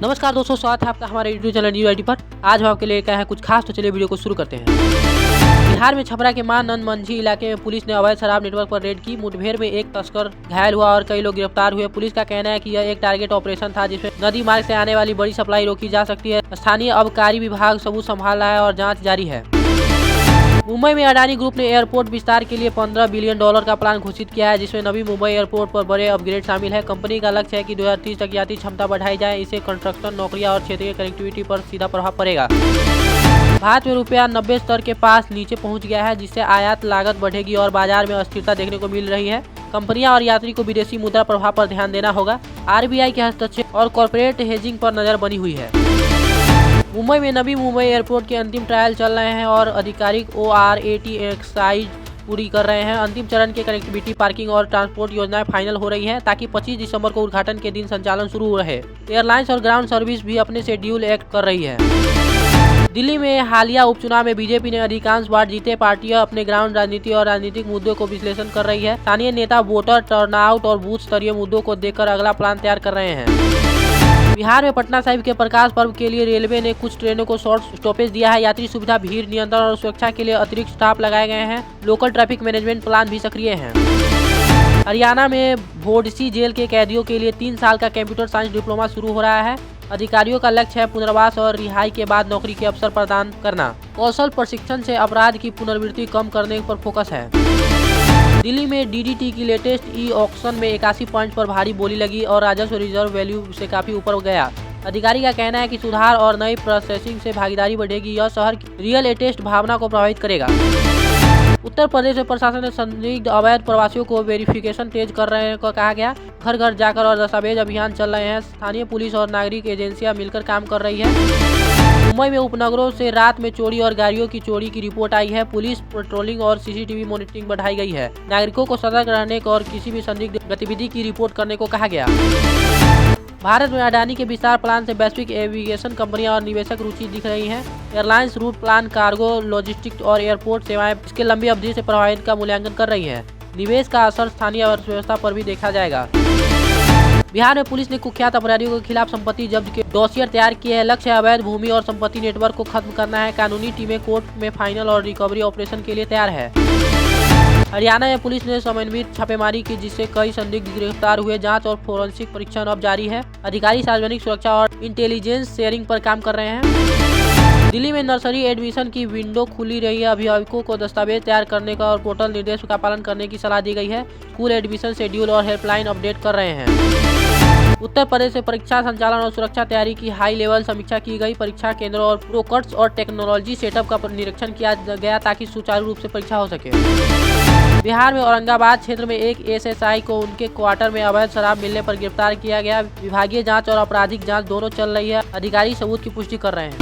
नमस्कार दोस्तों, स्वागत है आपका हमारे यूट्यूब चैनल न्यू आईडी पर। आज हम आपके लिए क्या है कुछ खास, तो चलिए वीडियो को शुरू करते हैं। बिहार में छपरा के मानंद मंझी इलाके में पुलिस ने अवैध शराब नेटवर्क पर रेड की। मुठभेड़ में एक तस्कर घायल हुआ और कई लोग गिरफ्तार हुए। पुलिस का कहना है कि यह एक टारगेट ऑपरेशन था जिसमें नदी मार्ग से आने वाली बड़ी सप्लाई रोकी जा सकती है। स्थानीय आबकारी विभाग सबूत संभाल रहा है और जाँच जारी है। मुंबई में अडानी ग्रुप ने एयरपोर्ट विस्तार के लिए $15 बिलियन का प्लान घोषित किया है, जिसमें नवी मुंबई एयरपोर्ट पर बड़े अपग्रेड शामिल है। कंपनी का लक्ष्य है कि 2030 तक यात्री क्षमता बढ़ाई जाए। इससे कंस्ट्रक्शन, नौकरियां और क्षेत्रीय कनेक्टिविटी पर सीधा प्रभाव पड़ेगा। भारत में रुपया 90 स्तर के पास नीचे पहुंच गया है, जिससे आयात लागत बढ़ेगी और बाजार में अस्थिरता देखने को मिल रही है। कंपनियां और यात्री को विदेशी मुद्रा प्रभाव पर ध्यान देना होगा। आरबीआई के हस्तक्षेप और कॉर्पोरेट हेजिंग पर नजर बनी हुई है। मुंबई में नवी मुंबई एयरपोर्ट के अंतिम ट्रायल चल रहे हैं और आधिकारिक ORAT एक्सरसाइज पूरी कर रहे हैं। अंतिम चरण के कनेक्टिविटी, पार्किंग और ट्रांसपोर्ट योजनाएं फाइनल हो रही हैं ताकि 25 दिसंबर को उद्घाटन के दिन संचालन शुरू रहे। एयरलाइंस और ग्राउंड सर्विस भी अपने शेड्यूल एक्ट कर रही है। दिल्ली में हालिया उपचुनाव में बीजेपी ने अधिकांश बार जीते। पार्टियां अपने ग्राउंड राजनीति और राजनीतिक मुद्दों को विश्लेषण कर रही है। स्थानीय नेता वोटर टर्नआउट और बूथ स्तरीय मुद्दों को देखकर अगला प्लान तैयार कर रहे हैं। बिहार में पटना साहिब के प्रकाश पर्व के लिए रेलवे ने कुछ ट्रेनों को शॉर्ट स्टॉपेज दिया है। यात्री सुविधा, भीड़ नियंत्रण और सुरक्षा के लिए अतिरिक्त स्टाफ लगाए गए हैं। लोकल ट्रैफिक मैनेजमेंट प्लान भी सक्रिय हैं। हरियाणा में भोडसी जेल के कैदियों के लिए 3 साल का कंप्यूटर साइंस डिप्लोमा शुरू हो रहा है। अधिकारियों का लक्ष्य है पुनर्वास और रिहाई के बाद नौकरी के अवसर प्रदान करना। कौशल प्रशिक्षण से अपराध की पुनरावृत्ति कम करने पर फोकस है। दिल्ली में DDT की लेटेस्ट ऑक्शन में 81 पॉइंट पर भारी बोली लगी और राजस्व रिजर्व वैल्यू से काफी ऊपर गया। अधिकारी का कहना है कि सुधार और नई प्रोसेसिंग से भागीदारी बढ़ेगी। यह शहर की रियल एस्टेट भावना को प्रभावित करेगा। उत्तर प्रदेश में प्रशासन ने संदिग्ध अवैध प्रवासियों को वेरिफिकेशन तेज कर रहे हैं को कहा गया। घर घर जाकर और दस्तावेज अभियान चल रहे हैं। स्थानीय पुलिस और नागरिक एजेंसियां मिलकर काम कर रही है। मुंबई में उपनगरों से रात में चोरी और गाड़ियों की चोरी की रिपोर्ट आई है। पुलिस पेट्रोलिंग और CCTV मॉनिटरिंग बढ़ाई गई है। नागरिकों को सतर्क रहने और किसी भी संदिग्ध गतिविधि की रिपोर्ट करने को कहा गया। भारत में अडानी के विस्तार प्लान से वैश्विक एविएशन कंपनियां और निवेशक रुचि दिख रही हैं। Airlines route plan, cargo, logistics और एयरपोर्ट सेवाएं इसके लंबी अवधि से प्रभावित का मूल्यांकन कर रही हैं। निवेश का असर स्थानीय अर्थव्यवस्था पर भी देखा जाएगा। बिहार में पुलिस ने कुख्यात अपराधियों के खिलाफ संपत्ति जब्त के डॉसियर तैयार किए हैं। लक्ष्य है अवैध भूमि और संपत्ति नेटवर्क को खत्म करना है। कानूनी टीमें कोर्ट में फाइनल और रिकवरी ऑपरेशन के लिए तैयार है। हरियाणा में पुलिस ने समन्वित छापेमारी की, जिससे कई संदिग्ध गिरफ्तार हुए। जांच और फोरेंसिक परीक्षण अब जारी है। अधिकारी सार्वजनिक सुरक्षा और इंटेलिजेंस शेयरिंग पर काम कर रहे हैं। दिल्ली में नर्सरी एडमिशन की विंडो खुली रही है। अभिभावकों को दस्तावेज तैयार करने का और पोर्टल निर्देश का पालन करने की सलाह दी गई है। स्कूल एडमिशन शेड्यूल और हेल्पलाइन अपडेट कर रहे हैं। उत्तर प्रदेश में परीक्षा संचालन और सुरक्षा तैयारी की हाई लेवल समीक्षा की गई। परीक्षा केंद्रों और प्रोकट्स और टेक्नोलॉजी सेटअप का निरीक्षण किया गया ताकि सुचारू रूप से परीक्षा हो सके। बिहार में औरंगाबाद क्षेत्र में एक SSI को उनके क्वार्टर में अवैध शराब मिलने पर गिरफ्तार किया गया। विभागीय जांच और आपराधिक जांच दोनों चल रही है। अधिकारी सबूत की पुष्टि कर रहे हैं।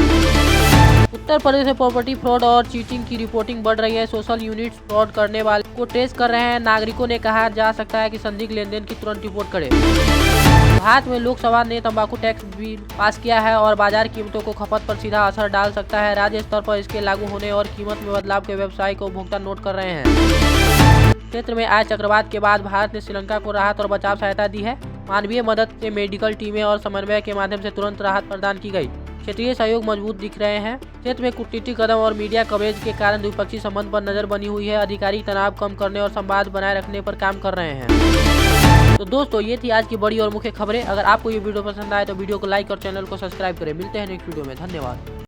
उत्तर प्रदेश में प्रॉपर्टी फ्रॉड और चीटिंग की रिपोर्टिंग बढ़ रही है। सोशल यूनिट्स फ्रॉड करने वाले को ट्रेस कर रहे हैं। नागरिकों ने कहा जा सकता है कि संदिग्ध लेनदेन की तुरंत रिपोर्ट करें। भारत में लोकसभा ने तंबाकू टैक्स बिल पास किया है और बाजार कीमतों को खपत पर सीधा असर डाल सकता है। राज्य स्तर पर इसके लागू होने और कीमत में बदलाव के व्यवसाय को उपभोक्ता नोट कर रहे हैं। क्षेत्र में आए चक्रवात के बाद भारत ने श्रीलंका को राहत और बचाव सहायता दी है। मानवीय मदद से मेडिकल टीमें और समन्वय के माध्यम से तुरंत राहत प्रदान की गई। क्षेत्रीय सहयोग मजबूत दिख रहे हैं। क्षेत्र में कूटनीतिक कदम और मीडिया कवरेज के कारण द्विपक्षीय संबंध पर नजर बनी हुई है। अधिकारी तनाव कम करने और संवाद बनाए रखने पर काम कर रहे हैं। तो दोस्तों, ये थी आज की बड़ी और मुख्य खबरें। अगर आपको ये वीडियो पसंद आए तो वीडियो को लाइक और चैनल को सब्सक्राइब करें। मिलते हैं नेक्स्ट वीडियो में। धन्यवाद।